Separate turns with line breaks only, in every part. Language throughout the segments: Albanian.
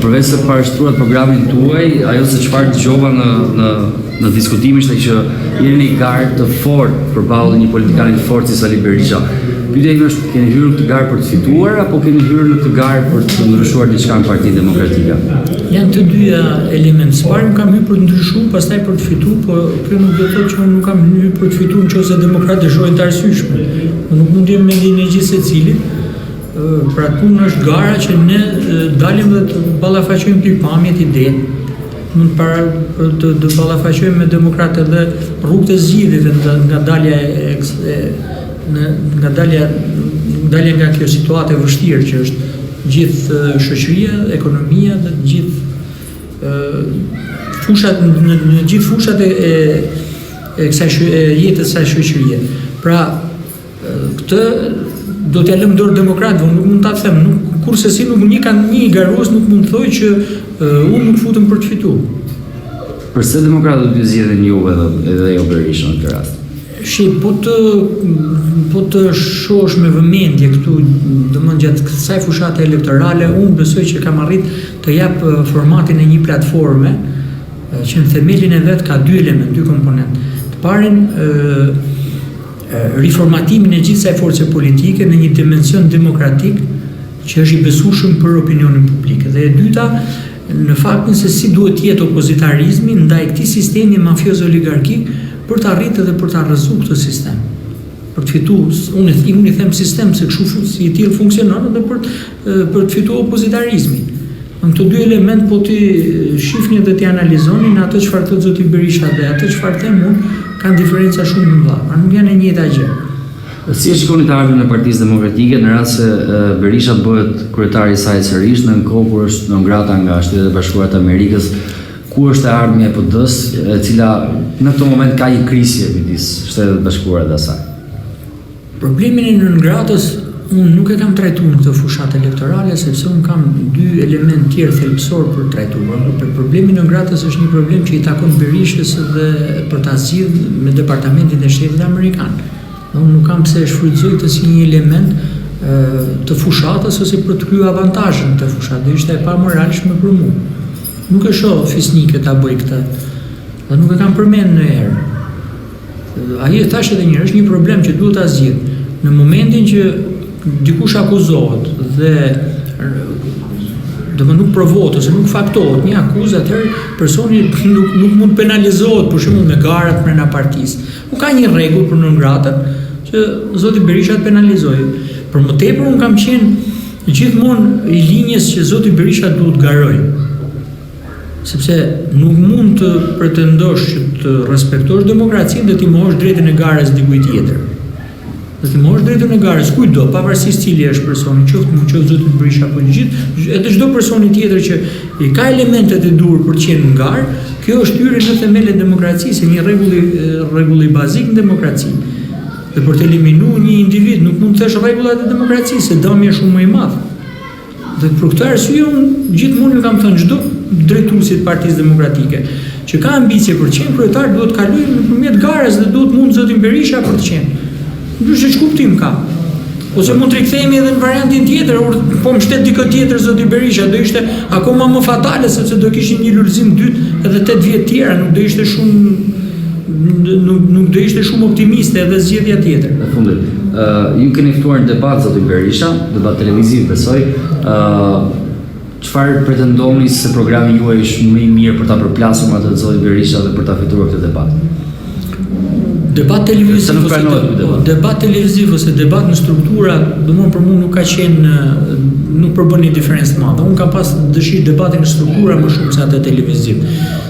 përveç se parashtruat programin tuaj, ajo se çfarë dëgjova në diskutimin ishte që jeni një garë të fortë përballë një politikani të fortë si Sali Berisha. Pyetja ime është, keni hyrë në këtë garë për të fituar apo keni hyrë në këtë garë për të ndryshuar diçka në Partinë Demokratike?
Janë të dyja elementë. Së pari kam hyrë për të ndryshuar, pastaj për të fituar, por kjo nuk do të thotë që unë nuk kam hyrë për të fituar nëse demokratë dëshojnë të arsyeshme. Unë nuk mund të jem mendjen e gjithë secilit. Pra punë është gara që ne dalim dhe të ballafaqojmë pikpamjet ide. Mund të ballafaqojmë me demokratë dhe rrugët e zgjidhjeve nga dalja nga kjo situatë e vështirë që është gjithë shoqëria, ekonomia dhe gjithë fushat në gjithë fushat e kësaj jetës së shoqërie. Pra këtë do t'ja lëm dorë demokratëve, unë nuk mund ta them, kurse si nuk një garues nuk mund të thojë që unë nuk futem për të fituar.
Përse demokratët do të zgjidhen juve edhe jo Berisha në këtë rast?
Po të shohësh me vëmendje këtu, domethënë gjatë kësaj fushate elektorale, unë besoj që kam arrit të jap formatin e një platforme që në themelin e vet ka dy elementë, dy komponentë. Të parin riformatimin e gjithë kësaj force politike në një dimension demokratik që është i besueshëm për opinionin publik. Dhe e dyta, në faktin se si duhet të jetë opozitarizmi ndaj këtij sistemi mafioz oligarkik për të arritur dhe për të arrëzuar këtë sistem. Për të fituar, unë i them sistem se kështu si i tillë funksionon edhe për të fituar opozitarizmin. Në këto dy element po ti shihni dhe ti analizoni në atë çfarë thotë zoti Berisha dhe atë çfarë them unë, kanë diferenca shumë të mëdha. Nuk janë e njëjta gjë.
Si e shikoni të ardhmen e Partisë Demokratike në rast se Berisha bëhet kryetari i saj sërish në kohë kur është ngrata nga Shtetet e Bashkuara të Amerikës, ku është e ardhmja e PD-s, e cila në këtë moment ka një krisje midis Shtetet e Bashkuara dhe asaj?
Problemin e nëngratës unë nuk e kam trajtuar në këtë fushat elektorale, sepse unë kam dy elementë tjerë thelbësor për trajtuar. Problemi i nëngratës është një problem që i takon Berishës dhe për ta zgjidhur me Departamentin e Shtetit Amerikan. Unë nuk kam pse e shfrytëzoj këtë si një element të fushatës ose për të kryer avantazhin të fushatës. Do ishte e pamoralshme për mua. Nuk e shoh fisnike ta bëj këtë. Dhe nuk e kam përmend ndonjëherë. Ai e thashë edhe një herë, është një problem që duhet ta zgjidh. Në momentin që dikush akuzohet dhe nuk provohet ose nuk faktohet një akuzë, atëherë personi nuk mund penalizohet për shembull me garat brenda partisë. Nuk ka një rregull për nëngratën që zoti Berisha të penalizojë. Për më tepër unë kam qenë gjithmonë i linjës që zoti Berisha duhet garojë. Sepse nuk mund të pretendosh që të respektosh demokracinë dhe ti mohosh drejtën e garës dikujt tjetër. Dhe ti mohosh drejtën e garës kujtdo, pavarësisht cili është personi, qoftë zoti Berisha apo edhe çdo personi tjetër që i ka elementet e duhur për të qenë në garë, kjo është hyrje në themelin e demokracisë, një rregull i bazik në demokraci. Dhe për të eliminuar një individ nuk mund të thesh rregullat e demokracisë, se dëmi është shumë më i madh. Dhe për këtë arsye unë gjithmonë ju kam thënë çdo drejtuesit të Partisë Demokratike që ka ambicie për të qenë kryetar duhet të kalojë nëpërmjet garës dhe duhet mund zotin Berisha për të qenë. Ndryshe ç'kuptim ka? Ose mund të rikthehemi edhe në variantin tjetër, po mbështet dikë tjetër zoti Berisha, do ishte akoma më fatale sepse do kishim një lulëzim dytë edhe 8 vjet tjera, nuk do ishte shumë optimiste edhe zgjedhja tjetër.
Në fundit, ju keni ftuar në debat zoti Berisha, debat televiziv besoj. Çfarë pretendoni se programi juaj është më i mirë për ta përplasur me atë zoti Berisha dhe për ta fituar këtë debat?
Debat televiziv ose debat në struktura, domthonë për mua nuk ka qenë, nuk përbën një diferencë të madhe. Unë kam pas dëshirë debatin në struktura më shumë se atë televiziv,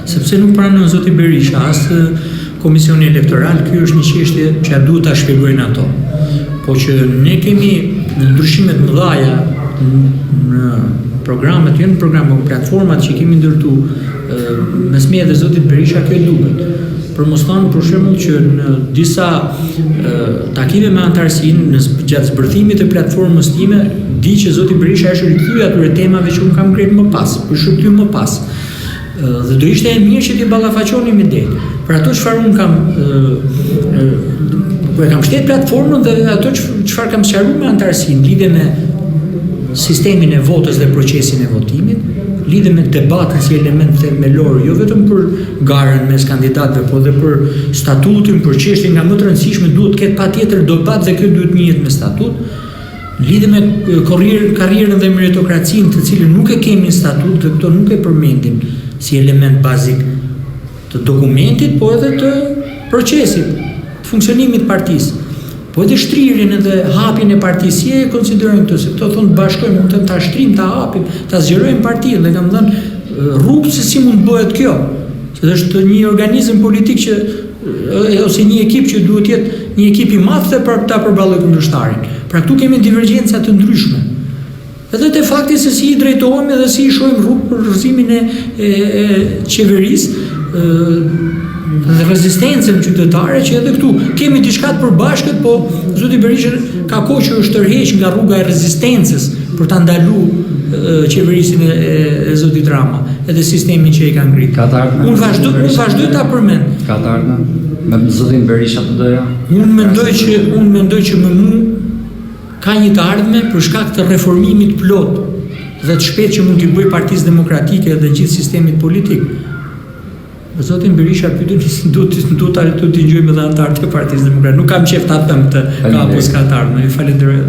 sepse nuk pranon zoti Berisha as komisioni elektoral, kjo është një çështje që duhet ta shpjegojnë ato. Po që ne kemi ndryshime të mëdha në programet, jo në programe, platformat që kemi ndërtu mes meje dhe zotit Berisha, kjo duket. Për mos thënë për shembull që në disa takime me antarësinë gjatë zbërthimit të platformës time, di që zoti Berisha është rikthyer atyre temave që unë kam kryer më pas, për shkrim më pas. Dhe do ishte e mirë që t'i ballafaqonim ide. Për ato çfarë unë kam kam shtet platformën dhe ato çfarë kam sqaruar me antarësinë lidhe me sistemin e votës dhe procesin e votimit, lidhe me debatën si element themelor, jo vetëm për garën mes kandidatëve, po dhe për statutin, për çështjen nga më të rëndësishme, duhet të ketë patjetër debat dhe kjo duhet njihet me statut. Lidhe me karrierën dhe meritokracinë, të cilën nuk e kemi në statut dhe këto nuk e përmendim si element bazik të dokumentit, po edhe të procesit, të funksionimit partisë. Po edhe shtrirjen edhe hapjen e partisë, si e konsiderojmë këtë, se këto thonë bashkojmë, mund të ta shtrim, ta hapim, ta zgjerojmë partinë dhe kam thënë rrugë se si mund bëhet kjo. Se është një organizëm politik që ose një ekip që duhet jetë një ekip i madh dhe për ta përballojë kundërshtarin. Pra këtu kemi divergjenca të ndryshme. Edhe te fakti se si i drejtohemi dhe si i shohim rrugë për rrëzimin e qeverisë, dhe rezistencën qytetare që edhe këtu kemi diçka të përbashkët, po zoti Berisha ka kohë që është tërheq nga rruga e rezistencës për ta ndaluar qeverisin e zotit Rama, edhe sistemin që i ka ngritur. Unë vazhdoj ta përmend.
Ka të ardhmen me zotin Berisha të doja?
Unë mendoj që me mu ka një të ardhme për shkak të reformimit plot dhe të shpejtë që mund t'i bëj Partisë Demokratike dhe gjithë sistemit politik. Zotin Berisha pyetën duhet t'i gjojmë edhe antarët e Partisë Demokratike. Nuk kam qef ta them këtë, ka apo s'ka të ardhme. Ju falenderoj.